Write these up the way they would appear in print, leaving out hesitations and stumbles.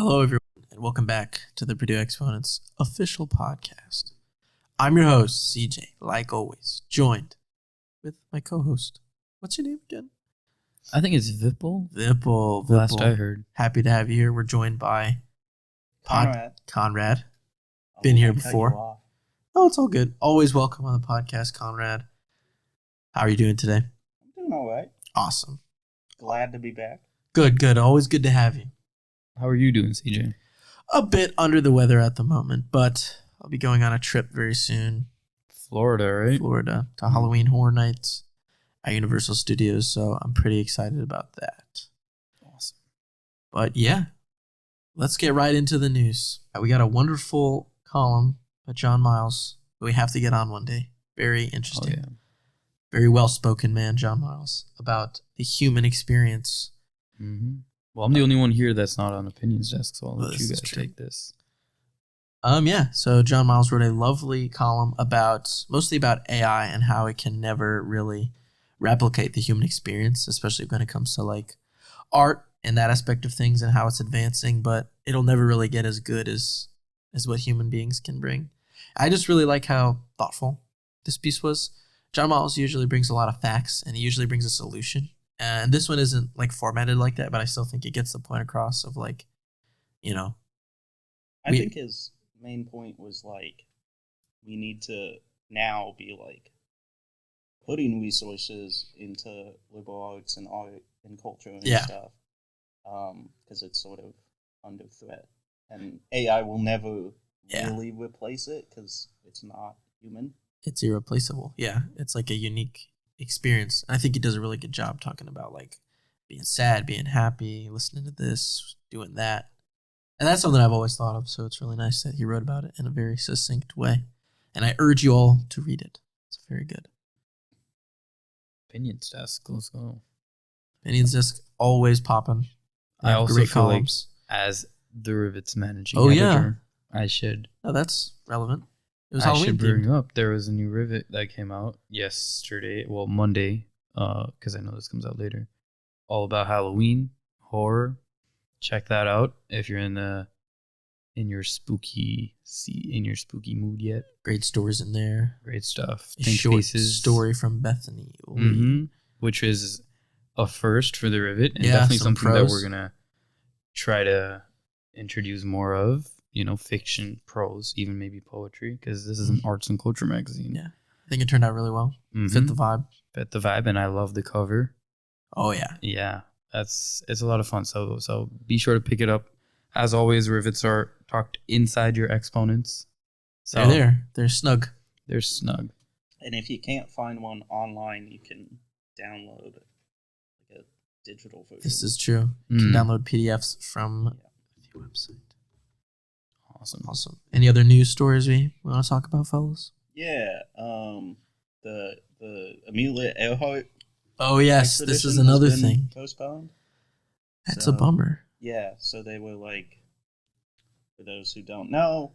Hello, everyone, and welcome back to the Purdue Exponents official podcast. I'm your host, CJ, like always, joined with my co-host. What's your name again? I think it's Vipul. Vipul. Last I heard. Happy to have you here. We're joined by Conrad. Been here before. Oh, it's all good. Always welcome on the podcast, Conrad. How are you doing today? I'm doing all right. Awesome. Glad to be back. Good. Always good to have you. How are you doing, CJ? A bit under the weather at the moment, but I'll be going on a trip very soon. Florida, right? Florida to Halloween Horror Nights at Universal Studios, so I'm pretty excited about that. Awesome. But yeah, let's get right into the news. We got a wonderful column by John Miles that we have to get on one day. Very interesting. Oh, yeah. Very well-spoken man, John Miles, about the human experience. Mm-hmm. Well, I'm the only one here that's not on Opinions Desk, so I'll let you guys take this. So John Miles wrote a lovely column mostly about AI and how it can never really replicate the human experience, especially when it comes to like art and that aspect of things and how it's advancing, but it'll never really get as good as what human beings can bring. I just really like how thoughtful this piece was. John Miles usually brings a lot of facts and he usually brings a solution. And this one isn't like formatted like that, but I still think it gets the point across of like, I think his main point was like, we need to now be like putting resources into liberal arts and art and culture and stuff, because it's sort of under threat, and AI will never really replace it because it's not human. It's irreplaceable. Yeah, it's like a unique experience. I think he does a really good job talking about like being sad, being happy, listening to this, doing that. And that's something I've always thought of, so it's really nice that he wrote about it in a very succinct way. And I urge you all to read it. It's very good. Opinions Desk, let's go. Opinions Desk, always popping. I also feel like as the Rivet's managing editor, I should. Oh, that's relevant. It was I Halloween should bring up, there was a new Rivet that came out Monday, because I know this comes out later. All about Halloween, horror. Check that out if you're in your spooky mood yet. Great stories in there. Great stuff. A short story from Bethany, which is a first for the Rivet, and definitely something that we're gonna try to introduce more of. Fiction, prose, even maybe poetry, because this is an arts and culture magazine. Yeah, I think it turned out really well. Fit the vibe, and I love the cover. Oh yeah, yeah. It's a lot of fun. So be sure to pick it up. As always, Rivets are tucked inside your exponents. So they're snug. They're snug. And if you can't find one online, you can download like a digital version. This is true. You can download PDFs from the website. Awesome. Any other news stories we want to talk about, fellas? Yeah. The Amelia Earhart. Oh yes, this is another thing. Postponed. That's a bummer. Yeah. So they were like, for those who don't know,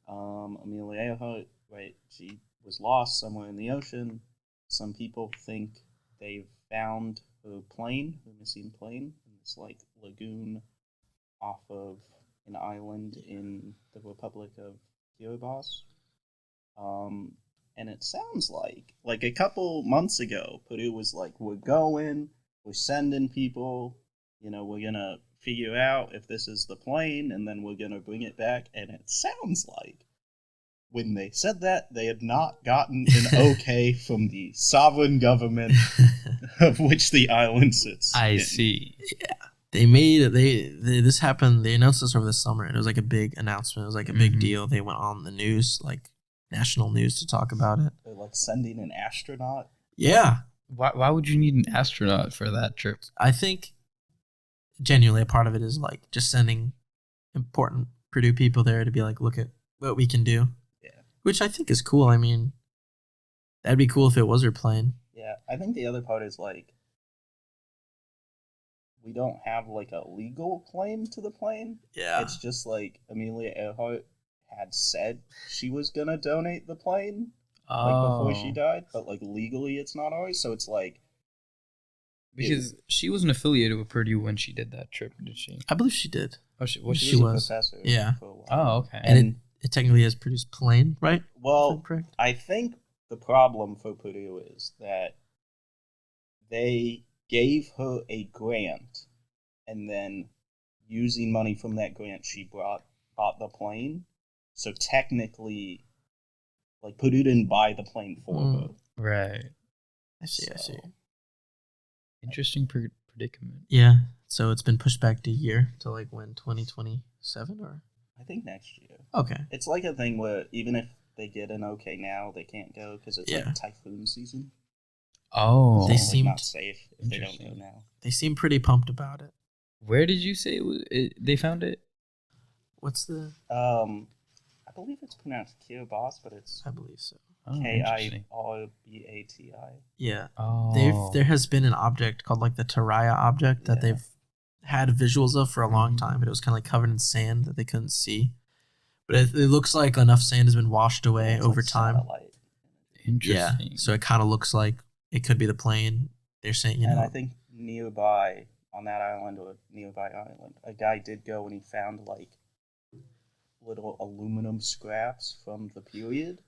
Amelia Earhart, right? She was lost somewhere in the ocean. Some people think they've found her missing plane, in this like lagoon off of an island in the Republic of Kiribati. And it sounds like a couple months ago, Purdue was like, we're sending people, we're going to figure out if this is the plane, and then we're going to bring it back. And it sounds like when they said that, they had not gotten an okay from the sovereign government of which the island sits. I see. Yeah. This happened, they announced this over the summer, and it was like a big announcement. It was like a big deal. They went on the news, like national news, to talk about it. They're like sending an astronaut. Yeah. Why would you need an astronaut for that trip? I think genuinely a part of it is like just sending important Purdue people there to be like, look at what we can do. Yeah. Which I think is cool. I mean, that'd be cool if it was her plane. Yeah. I think the other part is like, we don't have like a legal claim to the plane. Yeah. It's just like Amelia Earhart had said she was gonna donate the plane before she died, but like legally it's not ours. So it's like, because she wasn't affiliated with Purdue when she did that trip, did she? I believe she did. Oh, was She She was a was. professor. Yeah. For a while. Oh, okay. And it technically has produced Plane, right? If I'm well, correct. I think the problem for Purdue is that they gave her a grant, and then using money from that grant, she bought the plane. So technically, like Purdue didn't buy the plane for her. Right. I see. So, Interesting predicament. Yeah. So it's been pushed back to a year to like when 2027 or I think next year. okay. It's like a thing where even if they get an okay now, they can't go because it's Yeah. like typhoon season. Oh, They It's like seemed- not safe if they don't go Interesting. now. They seem pretty pumped about it. where did you say they found it? What's the? I believe it's pronounced Kiribati, but it's I believe so. Oh, interesting. Kirbati. Yeah. Oh, There has been an object called like the Taraya object that Yeah. they've had visuals of for a long Mhm. time, but it was kind of like covered in sand that they couldn't see. But it looks like enough sand has been washed away It's over like time. satellite. interesting. Yeah, so it kind of looks like it could be the plane. They're saying, And I think nearby on that island or nearby island, a guy did go and he found like little aluminum scraps from the period.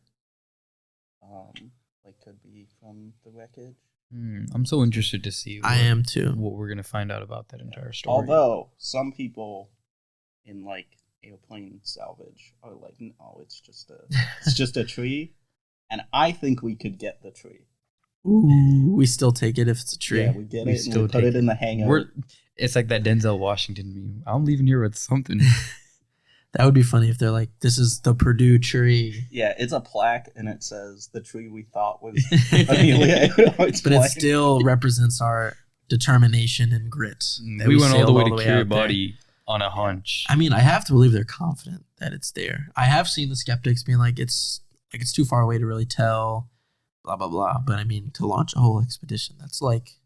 Like could be from the wreckage. I'm so interested to see. I am too. What we're gonna find out about that entire story. Although some people in like airplane salvage are like, no, it's just a tree, and I think we could get the tree. Ooh, we still take it if it's a tree. Yeah, we get We it and still we put take it in the hangar. It's like that Denzel Washington meme. I'm leaving here with something. That would be funny if they're like, "This is the Purdue tree," Yeah, it's a plaque and it says the tree we thought was Amelia Earhart's but it plane. still represents our determination and grit. that We went all the way to sailed out there. Kiribati on a hunch. I mean, I have to believe they're confident that it's there. I have seen the skeptics being like, it's too far away to really tell, blah blah blah. But I mean, to launch a whole expedition, that's like,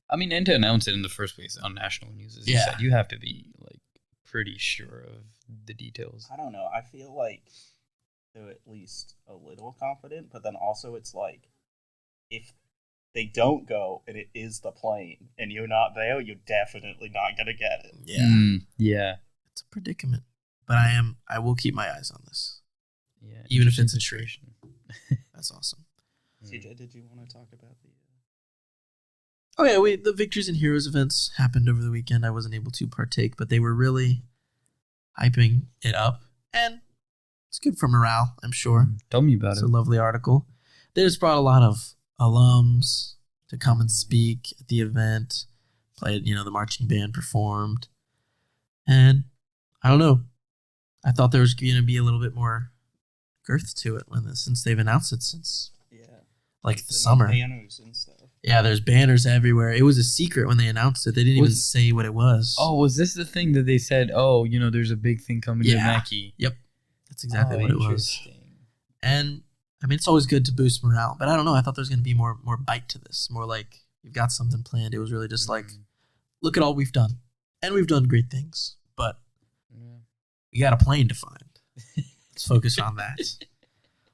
And to announce it in the first place on national news, as you Yeah. said, you have to be like pretty sure of the details. I don't know. I feel like they're at least a little confident, but then also it's like if they don't go and it is the plane and you're not there, you're definitely not gonna get it. Yeah. it's a predicament. But I will keep my eyes on this. Yeah. Even if Interesting it's a tree. situation. That's awesome. CJ, did you want to talk about the? Oh yeah, the Victories and Heroes events happened over the weekend. I wasn't able to partake, but they were really hyping it up, and it's good for morale, I'm sure. Tell me about It's it. a lovely article. They just brought a lot of alums to come and speak at the event. Played, the marching band performed, and I don't know. I thought there was going to be a little bit more girth to it since they've announced it since Yeah, like the and summer. banners and stuff. Yeah, there's banners everywhere. It was a secret when they announced it. They didn't even say what it was. Oh, was this the thing that they said? Oh, there's a big thing coming to Yeah. Mackey. Yep, that's exactly what it was. Interesting. And I mean, it's always good to boost morale, but I don't know. I thought there was going to be more bite to this. More like you've got something planned. It was really just like, look at all we've done, and we've done great things, but Yeah. we got a plane to find. Let's focus on that.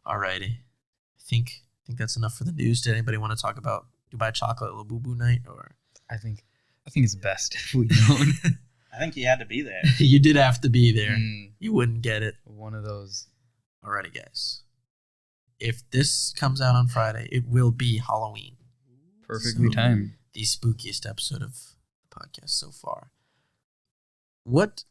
Alrighty, I think that's enough for the news. Did anybody want to talk about Dubai Chocolate Labubu night? Or I think it's best if we don't. I think you had to be there. you did have to be there. Mm, You wouldn't get it. one of those. Alrighty, guys. If this comes out on Friday, it will be Halloween. Perfectly So- timed. The spookiest episode of the podcast so far. What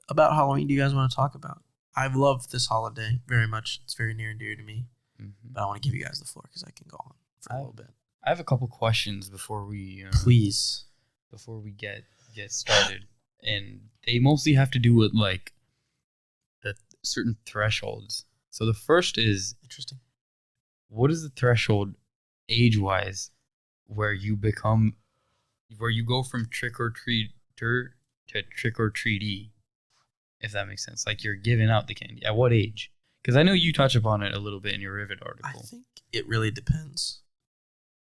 about Halloween do you guys want to talk about? I've loved this holiday very much. It's very near and dear to me. Mhm. But I want to give you guys the floor because I can go on for a little bit. I have a couple questions before we Please. get started, and they mostly have to do with like the certain thresholds. So the first is, Interesting. what is the threshold age-wise where you go from trick or treater to trick or treatee, if that makes sense? Like you're giving out the candy. At what age? Because I know you touch upon it a little bit in your Rivet I article. think it really depends.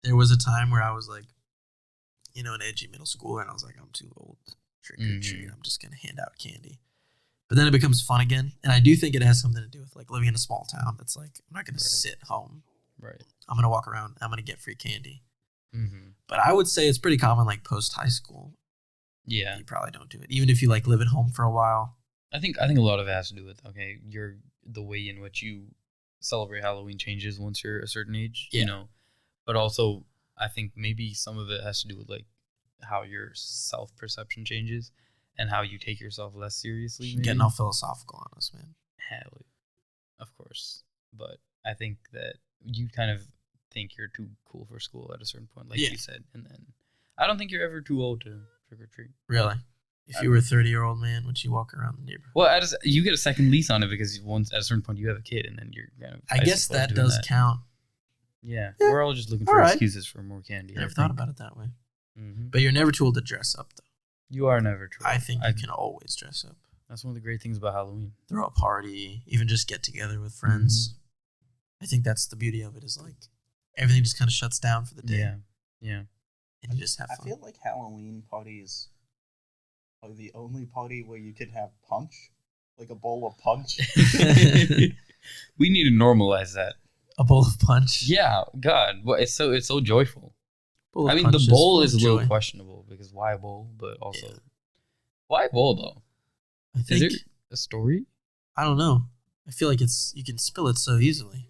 There was a time where I was like, an edgy middle schooler, and I was like, I'm too old to trick or treat. I'm just going to hand out candy. But then it becomes fun again. And I do think it has something to do with like living in a small town. It's like, I'm not going to sit home. Right. I'm going to walk around. I'm going to get free candy. Mm-hmm. But I would say it's pretty common like post high school. Yeah. you probably don't do it. Even if you like live at home for a while. I think a lot of it has to do with the way in which you celebrate Halloween changes once you're a certain age, Yeah. you know. But also I think maybe some of it has to do with like how your self perception changes and how you take yourself less seriously. Maybe. Getting all philosophical on us, man. Hell, of course. But I think that you kind of think you're too cool for school at a certain point, like Yeah. you said, and then I don't think you're ever too old to trick or treat. Really? If you were a 30-year-old man, would you walk around the neighborhood? Well, you get a second lease on it because once at a certain point you have a kid, and then you're kind of. I guess suppose, that doing does that. count. Yeah, Yeah, we're all just looking all for right. excuses for more candy. I never thought about it that way. Mm-hmm. But you're never too old to dress up, though. You are never true. I think you can always dress up. That's one of the great things about Halloween. Throw a party, even just get together with friends. I think that's the beauty of it, is like everything just kind of shuts down for the day. Yeah. And you just have I fun. feel like Halloween parties are the only party where you can have punch, like a bowl of punch. We need to normalize that. A bowl of punch. Yeah, God, well, it's so joyful. Bowl of I mean, punch the bowl full is a of little joy. questionable because why bowl? But also, Yeah. why bowl though? I Is think, there a story? I don't know. I feel like you can spill it so easily.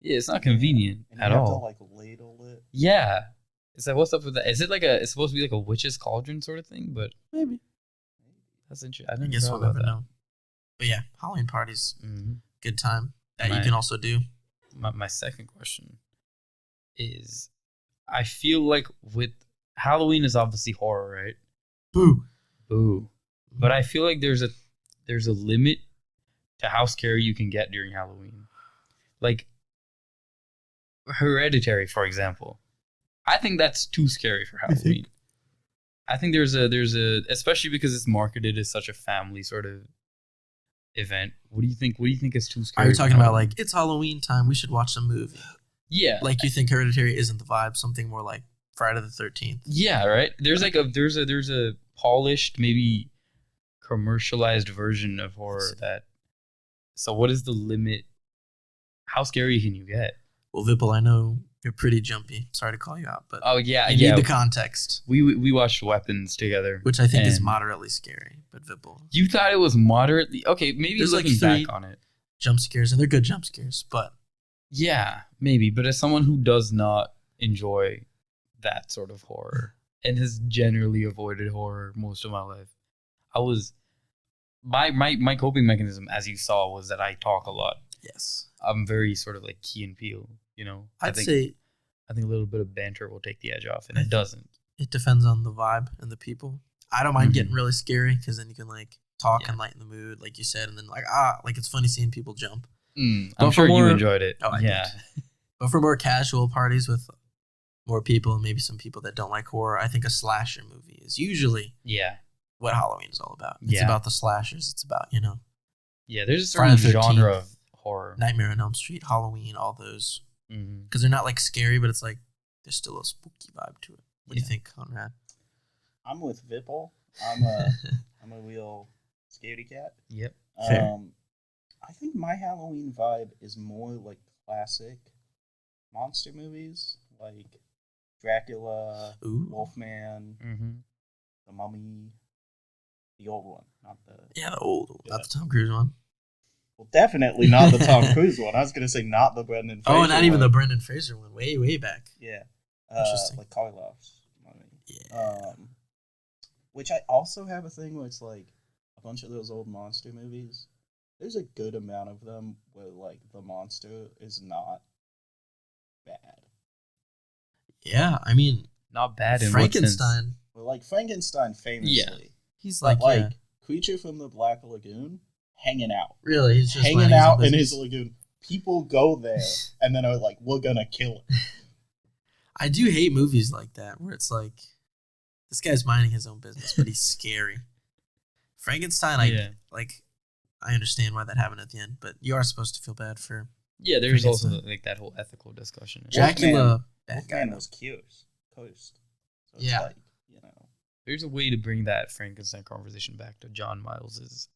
Yeah, it's not convenient And at you have all. to like ladle it. Yeah, it's like what's up with that? Is it like it's supposed to be like a witch's cauldron sort of thing? But Maybe. that's interesting. I I didn't guess know we'll about never that. know. But yeah, Halloween parties, Mm-hmm. good time that you My- can also do. My second question is, I feel like with Halloween is obviously horror, right? Boo. Boo. But I feel like there's a limit to how scary you can get during Halloween. Like Hereditary, for example. I think that's too scary for You think? Halloween. I think there's a especially because it's marketed as such a family sort of event. What do you think? What do you think is too scary? Are you for talking about Halloween? like, it's Halloween time, we should watch a movie? Yeah. Like, you think Hereditary isn't the vibe, something more like Friday the 13th? Yeah, right. There's like there's a polished, maybe commercialized version of horror that. So what is the limit? How scary can you get? Well, Vipul, I know you're pretty jumpy. Sorry to call you out, but Oh yeah, you need the context, we watched Weapons together, which I think is and moderately scary. But Vipul, You thought it was moderately okay. Maybe There's, like, looking 3 back on it, jump scares, and they're good jump scares, but yeah, maybe. But as someone who does not enjoy that sort of horror and has generally avoided horror most of my life, I was my coping mechanism, as you saw, was that I talk a lot. yes, I'm very sort of like Key and Peele, you know. I'd I think say a little bit of banter will take the edge off, and I it think- doesn't. it depends on the vibe and the people. I don't mind Mhm. getting really scary because then you can like talk Yeah. and lighten the mood, like you said, and then like like it's funny seeing people jump. I'm But for sure you more- enjoyed it. Oh, I yeah. did. But for more casual parties with more people and maybe some people that don't like horror, I think a slasher movie is usually Yeah. what Halloween is all about. It's Yeah. about the slashers. It's about, Yeah. There's a Friday certain the 13th. genre of horror. Nightmare on Elm Street, Halloween, all those. Mhm. Because they're not like scary, but it's like there's still a spooky vibe to it. What do you Yeah. think, Conrad? I'm with Vipul. I'm a real scaredy cat. Yep. Fair. I think my Halloween vibe is more like classic monster movies, like Dracula, Ooh. Wolfman, Mm-hmm. The Mummy, the old one, not the Yeah, the old, Yeah. not the Tom Cruise one. well, definitely not the Tom Cruise one. I was gonna say not the Brendan Fraser. Oh, not even the one. Brendan Fraser one. Way, way back. Yeah, Interesting. like Karloff's Mummy. Yeah. Which I also have a thing where it's like a bunch of those old monster movies. There's a good amount of them where like the monster is not bad. Yeah, I mean, Not bad in what sense? Frankenstein. Well, like Frankenstein famously, He's but like, like Creature from the Black Lagoon, hanging out, really, he's just hanging minding out own in his business. lagoon. People go there and then are like, "We're gonna kill it." I do hate movies like that where it's like this guy's minding his own business, but he's scary. Frankenstein, Yeah. I understand why that happened at the end, but you are supposed to feel bad for Yeah, there's also Frankenstein. like that whole ethical discussion. Dracula. Bad guy. Wolfman was cursed. So it's Yeah. like, There's a way to bring that Frankenstein conversation back to John Miles's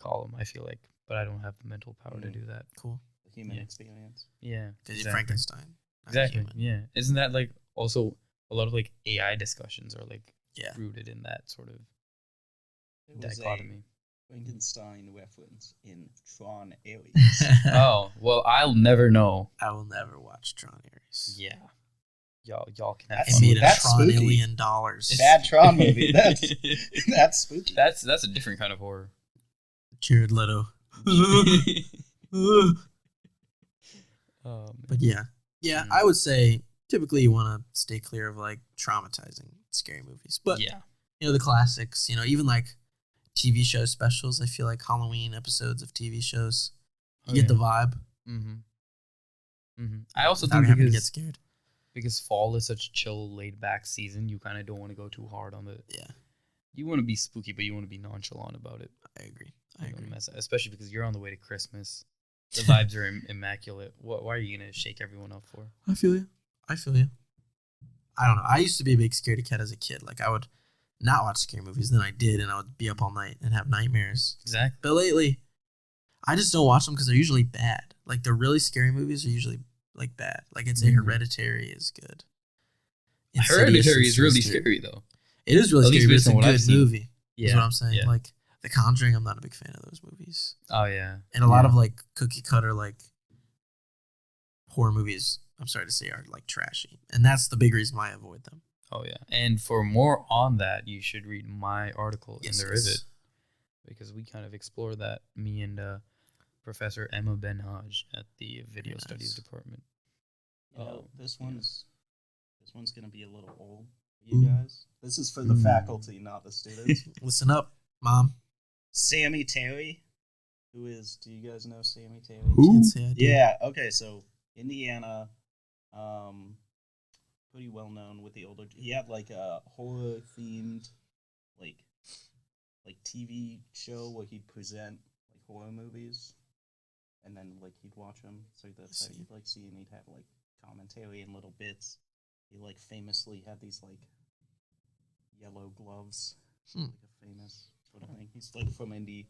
column, I feel like, but I don't have the mental power to do that. Cool. the human Yeah. experience. Yeah, Because you're Frankenstein. not Exactly. human. Yeah, isn't that like also a lot of like AI discussions or like Yeah. rooted in that sort of There was a dichotomy. Frankenstein reference in Tron Ares. Oh, well, I'll never know. I will never watch Tron Ares. Yeah. Y'all can have That's- It fun made with a that's that. spooky. trillion dollars. Bad Tron movie. That's spooky. That's a different kind of horror. Jared Leto. Oh, But man. yeah, Mm. I would say typically you want to stay clear of like traumatizing scary movies. But Yeah. the classics, even like TV show specials. I feel like Halloween episodes of TV shows, you get the vibe. I also without think having to get scared. because fall is such a chill, laid back season, you kind of don't want to go too hard on the. Yeah, You want to be spooky, but you want to be nonchalant about it. I agree. You don't wanna mess up, especially because you're on the way to Christmas. The vibes are immaculate. Why are you gonna shake everyone up for? I feel you. I don't know. I used to be a big scaredy cat as a kid. Like I would not watch scary movies. Then I did, and I would be up all night and have nightmares. Exactly. But lately, I just don't watch them because they're usually bad. Like the really scary movies are usually like bad. Like I'd say Hereditary is good. Insidious Hereditary is really scary. scary though. It is really At least scary, but based it's a on what I've good seen. movie. Yeah. Is what I'm saying. Yeah. Like The Conjuring, I'm not a big fan of those movies. Oh yeah. And a lot of like cookie cutter like horror movies, I'm sorry to say, are like trashy. And that's the big reason why I avoid them. Oh yeah. And for more on that, you should read my article in the Rivet, because we kind of explore that. Me and Professor Emma Benhaj at the Video Very Studies nice. Department. This one's gonna be a little old for Ooh. you guys. This is for the Ooh. faculty, not the students. Listen up, Mom. Sammy Terry, do you guys know Sammy Terry? Can't say I do. Yeah. Okay. So Indiana, pretty well known with the older. He had like a horror themed, like TV show where he'd present like horror movies, and then like he'd watch them. So that's how see. you'd like see, and he'd have like commentary and little bits. He like famously had these like yellow gloves, like a famous sort of thing. He's like from Indy.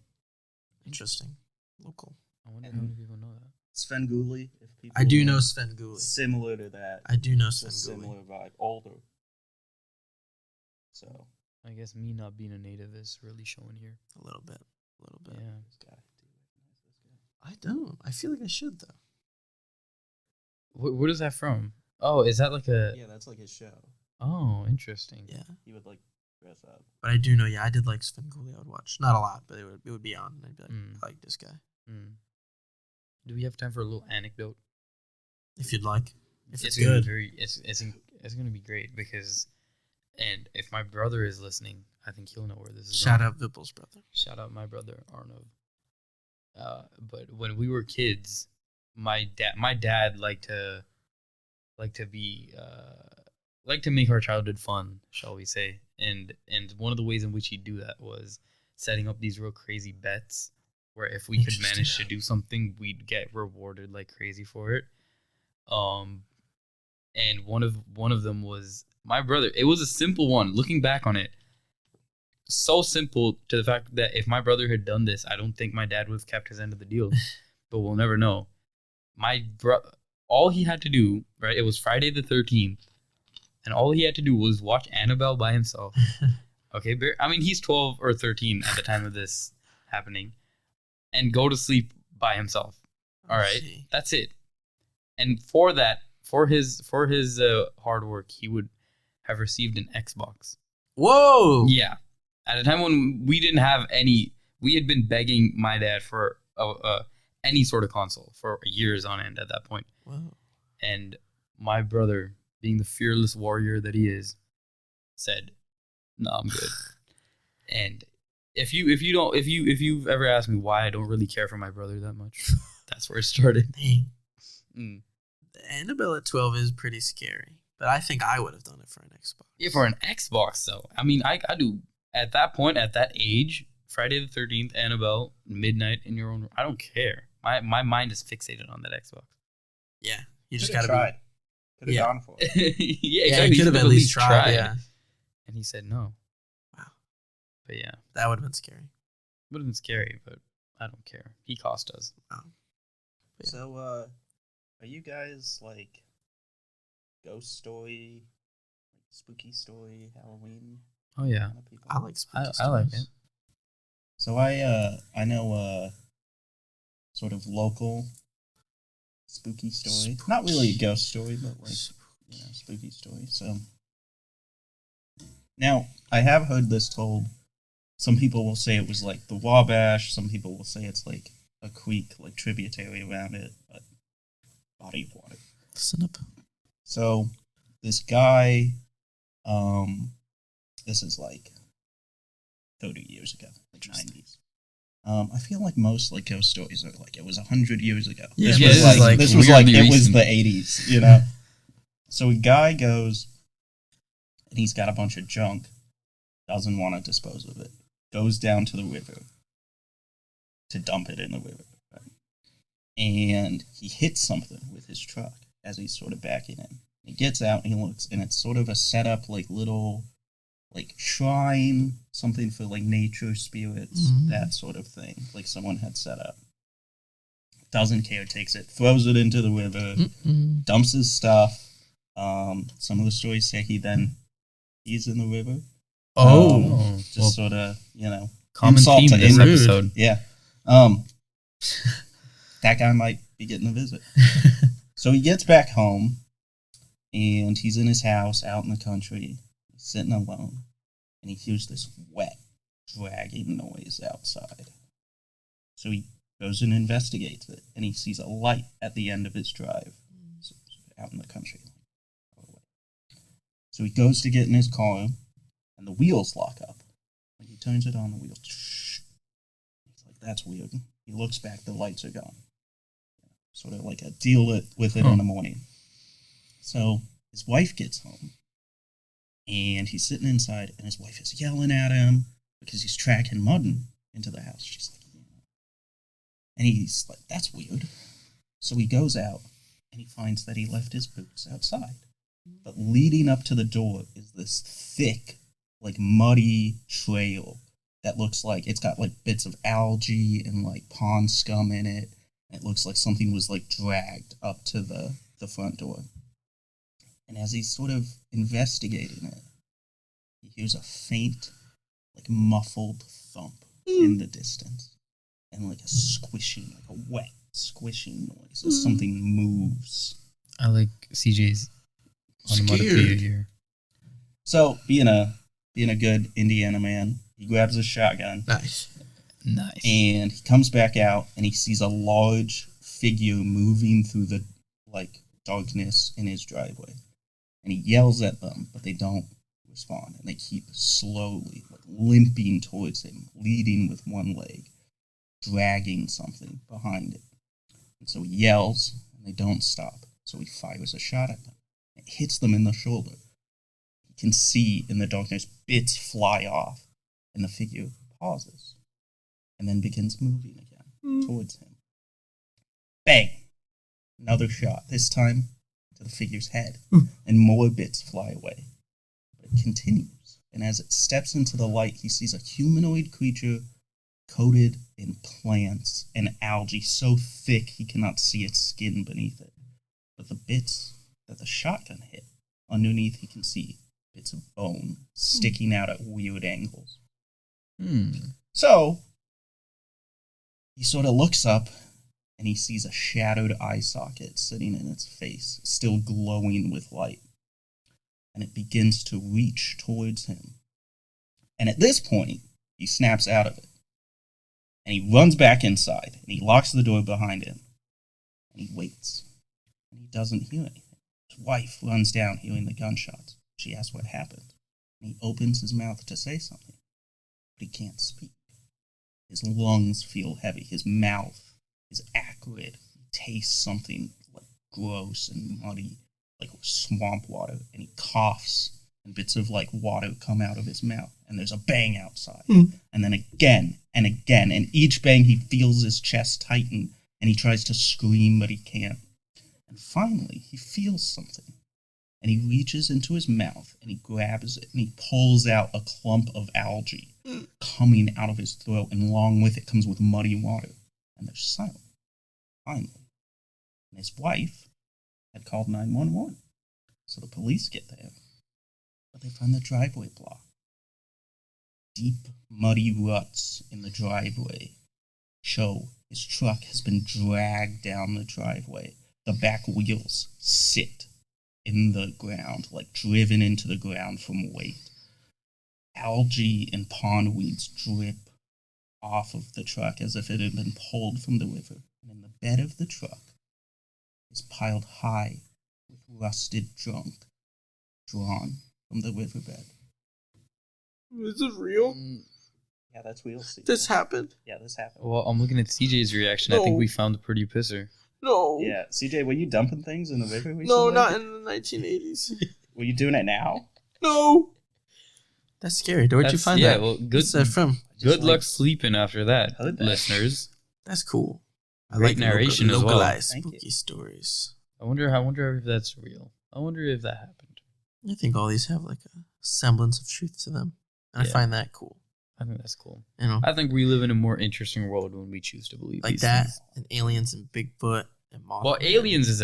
Interesting. Local. I wonder And- how many people know that. Svengoolie, if people I do know Svengoolie. similar to that. I do know It's a Svengoolie. similar vibe, older. So I guess me not being a native is really showing here. A little bit. Yeah. this guy, do you recognize this guy? I don't. I feel like I should though. What is that from? Oh, is that like a? Yeah, that's like his show. Oh, interesting. Yeah. He would like dress up. But I do know, I did like Svengoolie. I would watch. Not a lot, but it would be on. And I'd be like, I like this guy. Mm. Do we have time for a little anecdote? If you'd like. If it's gonna good. be very, it's gonna be great because, and if my brother is listening, I think he'll know where this is. Shout going. out Vipul's brother. Shout out my brother Arnav. But when we were kids, my dad liked to make our childhood fun, shall we say? And one of the ways in which he'd do that was setting up these real crazy bets, where if we could Interesting. manage to do something, we'd get rewarded like crazy for it. And one of them was my brother. It was a simple one. Looking back on it, so simple to the fact that if my brother had done this, I don't think my dad would have kept his end of the deal. But we'll never know. All he had to do, right? It was Friday the 13th, and all he had to do was watch Annabelle by himself. Okay, I mean he's 12 or 13 at the time of this happening, and go to sleep by himself. All right, See. that's it. And for that, for his hard work, he would have received an Xbox. Whoa. Yeah, at a time when we didn't have any, we had been begging my dad for any sort of console for years on end at that point. Whoa. And my brother, being the fearless warrior that he is, said, "No, I'm good." And if you've ever asked me why I don't really care for my brother that much, that's where it started. Dang. Mm. The Annabelle at 12 is pretty scary. But I think I would have done it for an Xbox. Yeah, for an Xbox though. I mean, I do at that point, at that age, Friday the 13th, Annabelle, midnight in your own room. I don't care. My mind is fixated on that Xbox. Yeah. You just Could have got to tried. Could have Yeah. gone for it. Yeah, Yeah, exactly. you could have at least tried. Yeah. And he said no. Wow. But yeah, That would have been scary. would have been scary, but I don't care. He cost us. Wow. Yeah. So, are you guys like ghost story, like spooky story, Halloween? Oh yeah, A lot of people. I like spooky I like stories. it. So I know sort of local spooky story. Not really a ghost story, but like spooky story. So now I have heard this told. Some people will say it was like the Wabash. Some people will say it's like a creek, like tributary around it, but body of water. Listen up. So this guy, this is like 30 years ago, like 90s. I feel like most like ghost stories are like it was 100 years ago. Yeah, This was like it was the 80s, you know. So a guy goes, and he's got a bunch of junk, doesn't want to dispose of it, goes down to the river to dump it in the river, right? And he hits something with his truck as he's sort of backing in. He gets out and he looks, and it's sort of a setup like little like shrine, something for like nature spirits, that sort of thing, like someone had set up. Doesn't care, takes it, throws it into the river, dumps his stuff. Some of the stories say he's in the river. Just sort of, common theme to this episode. Yeah. That guy might be getting a visit. So he gets back home, and he's in his house out in the country, sitting alone, and he hears this wet, dragging noise outside. So he goes and investigates it, and he sees a light at the end of his drive, out in the country. So he goes to get in his car, and the wheels lock up. When he turns it on, the wheels... He's like, that's weird. He looks back, the lights are gone. Sort of like a deal with it in the morning. So his wife gets home, and he's sitting inside, and his wife is yelling at him because he's tracking mud into the house. She's like, and he's like, that's weird. So he goes out, and he finds that he left his boots outside. But leading up to the door is this thick, like muddy trail that looks like it's got like bits of algae and like pond scum in it. It looks like something was like dragged up to the front door. And as he's sort of investigating it, he hears a faint, like muffled thump in the distance. And like a squishing, like a wet squishing noise as something moves. I like CJ's onomatopoeia here. So, being a good Indiana man, he grabs a shotgun. Nice. And he comes back out, and he sees a large figure moving through the like darkness in his driveway. And he yells at them, but they don't respond. And they keep slowly, like, limping towards him, leading with one leg, dragging something behind it. And so he yells, and they don't stop. So he fires a shot at them. It hits them in the shoulder. You can see in the darkness bits fly off, and the figure pauses, and then begins moving again towards him. Bang! Another shot, this time to the figure's head, and more bits fly away. But it continues, and as it steps into the light, he sees a humanoid creature coated in plants and algae so thick he cannot see its skin beneath it. But the bits that the shotgun hit, underneath he can see bits of bone sticking out at weird angles. So, he sort of looks up, and he sees a shadowed eye socket sitting in its face, still glowing with light. And it begins to reach towards him. And at this point, he snaps out of it. And he runs back inside, and he locks the door behind him. And he waits. And he doesn't hear anything. His wife runs down, hearing the gunshots. She asks what happened. And he opens his mouth to say something. But he can't speak. His lungs feel heavy. His mouth is acrid. He tastes something like gross and muddy, like swamp water. And he coughs, and bits of like water come out of his mouth. And there's a bang outside. And then again and again. And each bang he feels his chest tighten. And he tries to scream, but he can't. And finally, he feels something. And he reaches into his mouth, and he grabs it, and he pulls out a clump of algae coming out of his throat, and along with it comes with muddy water. And there's silence, finally. And his wife had called 911. So the police get there, but they find the driveway blocked. Deep, muddy ruts in the driveway show his truck has been dragged down the driveway. The back wheels sit in the ground, like driven into the ground from weight. Algae and pondweeds drip off of the truck as if it had been pulled from the river. And in the bed of the truck is piled high with rusted junk drawn from the riverbed. Is this real? Yeah, that's real. CJ. This happened? Yeah, this happened. Well, I'm looking at CJ's reaction. I think we found the pretty pisser. No. Yeah, CJ, were you dumping things in the river recently? No, not in the 1980s. Were you doing it now? No. That's scary. Where'd you find that? Yeah, well, good. What's that from? Good luck sleeping after that, Heard that. listeners. That's cool. I Great like narration as well. localized Thank spooky you. stories. I wonder if that's real. I wonder if that happened. I think all these have like a semblance of truth to them. And Yeah. I find that cool. I think that's cool. You know, I think we live in a more interesting world when we choose to believe like these that things. and aliens and Bigfoot and Mothman. Well, aliens is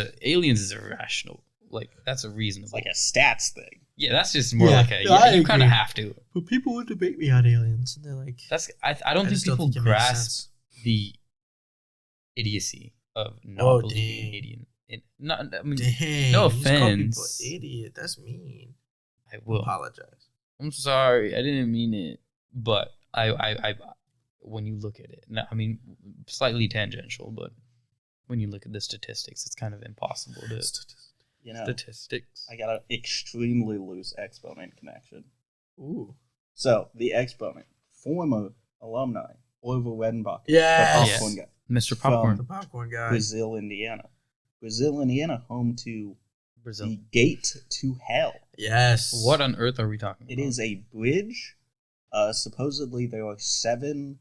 a rational. Like that's a reasonable. It's like a stats thing. yeah, that's just more Yeah, like a. yeah, I Yeah, you kind of agree. have to. But people would debate me on aliens, and they're like, That's. I don't think just don't people think it makes grasp sense. the idiocy of not Oh, believing dang. alien. Not. I mean, Dang, no you just call people offense. idiot. That's mean. I will. Apologize. I'm sorry. I didn't mean it. But I when you look at it, now, I mean, slightly tangential, but when you look at the statistics, it's kind of impossible to You know, statistics. I got an extremely loose exponent connection. Ooh. So, the exponent, former alumni, Oliver Redenbach, Yes. the popcorn guy, Mr. From- Popcorn, The popcorn guy. Brazil, Indiana. Brazil, Indiana, home to Brazil. the Gate to Hell. Yes. What on earth are we talking It about? is a bridge. Supposedly there are 7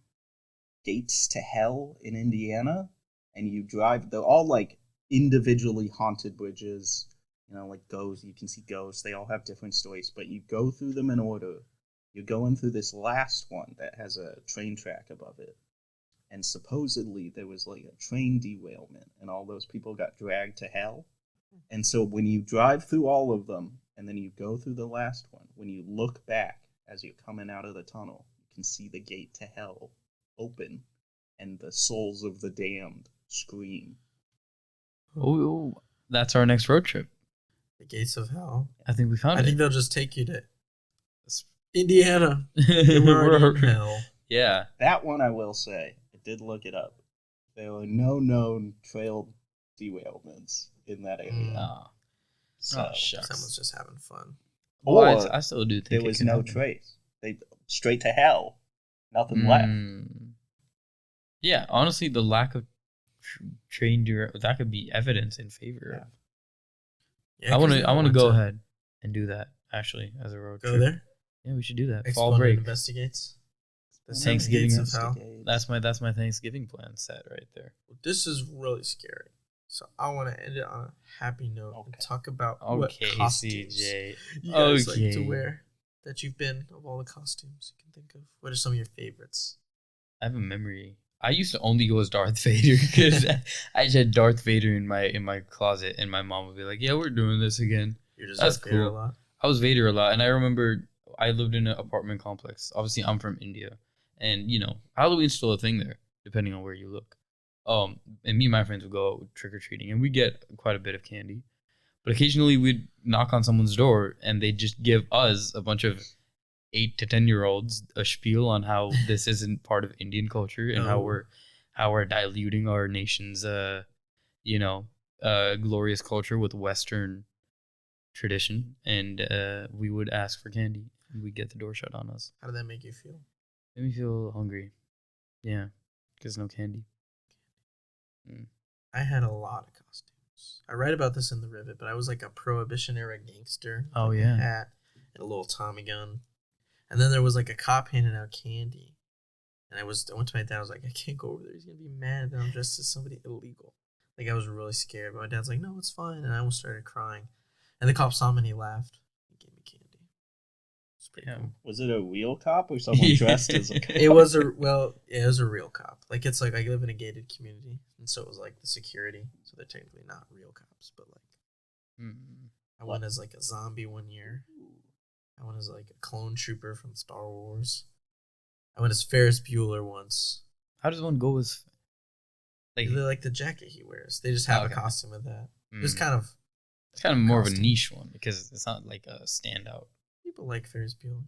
gates to hell in Indiana, and you drive. They're all like individually haunted bridges. You know, like ghosts. You can see ghosts. They all have different stories, but you go through them in order. You're going through this last one that has a train track above it, and supposedly there was like a train derailment, and all those people got dragged to hell. And so when you drive through all of them, and then you go through the last one, when you look back as you're coming out of the tunnel, you can see the gate to hell open, and the souls of the damned scream. Oh, that's our next road trip. The gates of hell. I think we found I it. think they'll just take you to Indiana. We're already in hell. Yeah. That one I will say, I did look it up. There were no known trail derailments in that area. Oh, So shucks. Someone's just having fun. Well, Or I still do think there it was could no happen. trace. They straight to hell. Nothing left. Yeah, honestly, the lack of train that could be evidence in favor of. Yeah, I want 'cause to. no I want to one go to ahead and do that. Actually, as a road Go trip. there. Yeah, we should do that. Fall Exponent break. investigates. The Thanksgiving gates of hell. That's my Thanksgiving plan set right there. This is really scary. So I want to end it on a happy note and Okay. talk about what Okay, costumes CJ. you guys like to Okay. wear that you've been of all the costumes you can think of. What are some of your favorites? I have a memory. I used to only go as Darth Vader because I just had Darth Vader in my closet, and my mom would be like, "Yeah, we're doing this again." You're just That's Darth Vader cool. a lot. I was Vader a lot, and I remember I lived in an apartment complex. Obviously, I'm from India, and Halloween's still a thing there, depending on where you look. And me and my friends would go out trick or treating, and we get quite a bit of candy. But occasionally, we'd knock on someone's door, and they'd just give us, a bunch of 8 to 10-year-olds, a spiel on how this isn't part of Indian culture and how Oh. we're diluting our nation's glorious culture with Western tradition, and we would ask for candy, and we'd get the door shut on us. How did that make you feel? Made me feel hungry. Yeah, because no candy. I had a lot of costumes. I write about this in the Rivet, but I was like a Prohibition era gangster. Oh, like yeah. A hat and a little Tommy gun. And then there was like a cop handing out candy. And I went to my dad, I was like, I can't go over there. He's going to be mad that I'm dressed as somebody illegal. Like, I was really scared. But my dad's like, no, it's fine. And I almost started crying. And the cop saw me and he laughed. He gave me candy. It's pretty Yeah. cool. Was it a real cop or someone dressed as a cop? It was it was a real cop. Like, it's like I live in a gated community, and so it was like the security. So they're technically not real cops, but like I went as like a zombie one year. I went as like a clone trooper from Star Wars. I went as Ferris Bueller once. How does one go as They like? like the jacket he wears. They just have Okay. a costume with that. Mm, It was kind of it's kind of more of a costume. niche one because it's not like a standout. people like Ferris Bueller.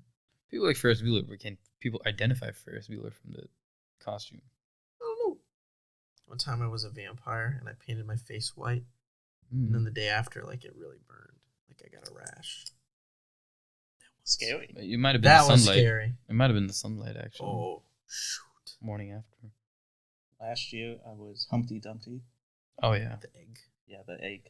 People like Ferris Bueller, but can people identify Ferris Bueller from the costume? I don't know. One time I was a vampire and I painted my face white, Mm. and then the day after, like it really burned. Like I got a rash. Scary. It might have been That the was sunlight. scary. It might have been the sunlight actually. Oh shoot! Morning after. Last year I was Humpty Dumpty. Oh yeah. The egg. Yeah, the egg.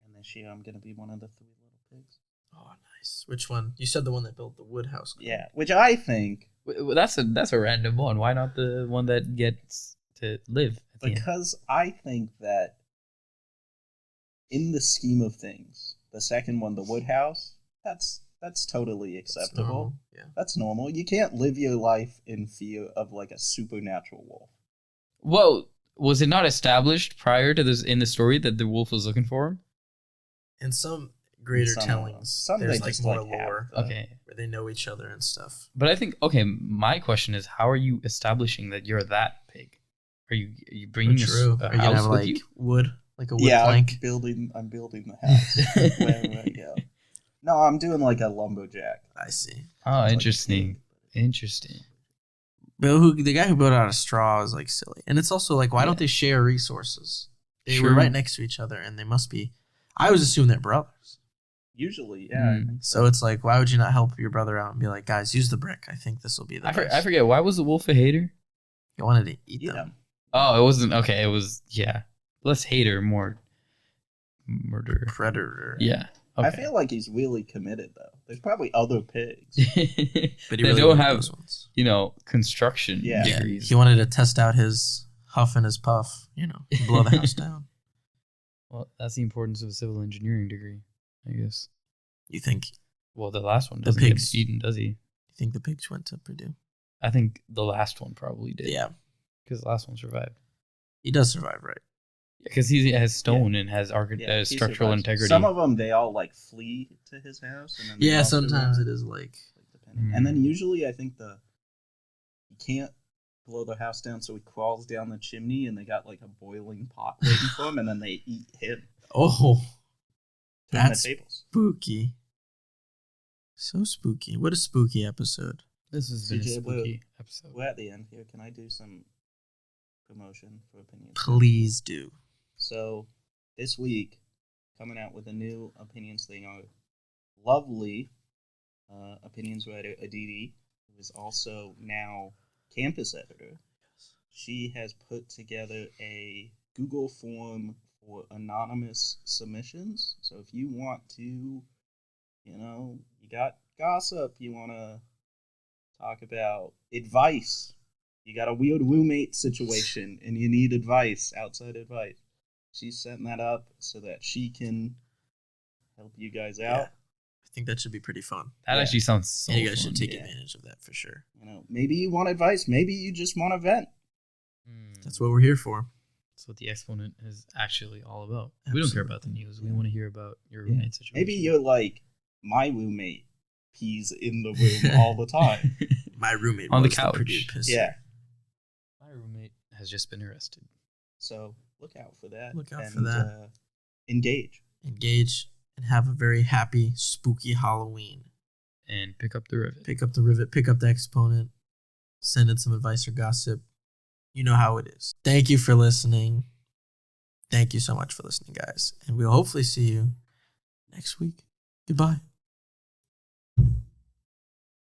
And this year I'm gonna be one of the 3 little pigs. Oh nice. Which one? You said the one that built the wood house. Yeah, which I think Well, that's a random one. Why not the one that gets to live at the end? because I think that in the scheme of things, the second one, the wood house, that's totally That's acceptable. normal. Yeah. That's normal. You can't live your life in fear of like a supernatural wolf. Well, was it not established prior to this in the story that the wolf was looking for him? And some greater Some of them. tellings. Some there's they like just, more like, have lore the- Okay. where they know each other and stuff. But I think my question is, how are you establishing that you're that pig? Are you bringing True. a Are you gonna house have with like you? wood, like a wood Yeah, plank? I'm building the house wherever I go. No, I'm doing like a lumberjack. I see. Oh, Like a interesting. pig. Interesting. But the guy who built it out of straw is like silly, and it's also like, why don't Yeah. they share resources? They True. were right next to each other, and they must be. I always assume they're brothers. Usually, yeah. I Hmm. think So it's like, why would you not help your brother out and be like, guys, use the brick? I think this will be the I best. forget, why was the wolf a hater? You wanted to eat Yeah. them. Oh, it wasn't okay. It was less hater, more murder. Predator. Yeah. Okay. I feel like he's really committed though. There's probably other pigs. But he They really don't wanted have those ones. construction Yeah. Yeah, degrees. he wanted to test out his huff and his puff. Blow the house down. Well, that's the importance of a civil engineering degree, I guess. You think Well, the last one The doesn't pigs- get eaten, does he? you think the pigs went to Purdue? I think the last one probably did. Yeah, Because the last one survived. he does survive, right? Because he has stone and has Yeah, he structural survives. integrity. Some of them they all like flee to his house, and then they Yeah, all sometimes survive, it is like depending. And then usually I think he can't blow the house down, so he crawls down the chimney, and they got like a boiling pot waiting for him, and then they eat him. oh, Turn the that's tables. spooky. So spooky. What a spooky episode. This has been a CJ, spooky episode. We're at the end here. Can I do some promotion for opinions? Please do. So this week, coming out with a new opinions thing, our lovely opinions writer Aditi, who is also now campus editor, she has put together a Google form for anonymous submissions. So if you want to, you got gossip, you want to talk about advice, you got a weird roommate situation and you need advice, outside advice, she's setting that up so that she can help you guys out. Yeah. I think that should be pretty fun. That Yeah. actually sounds so And you guys fun. should take yeah. advantage of that for sure. Maybe you want advice, maybe you just want to vent. That's what we're here for. That's what the Exponent is actually all about. We don't care about the news. We Yeah. want to hear about your Yeah. roommate situation. Maybe you're like, my roommate pees in the room all the time. My roommate On the was couch. Purdue pisser. Yeah. My roommate has just been arrested. So look out for that. Look out for that. Engage. Engage and have a very happy, spooky Halloween. And pick up the rivet. Pick up the rivet, pick up the exponent, send in some advice or gossip. You know how it is. Thank you for listening. Thank you so much for listening, guys. And we'll hopefully see you next week. Goodbye.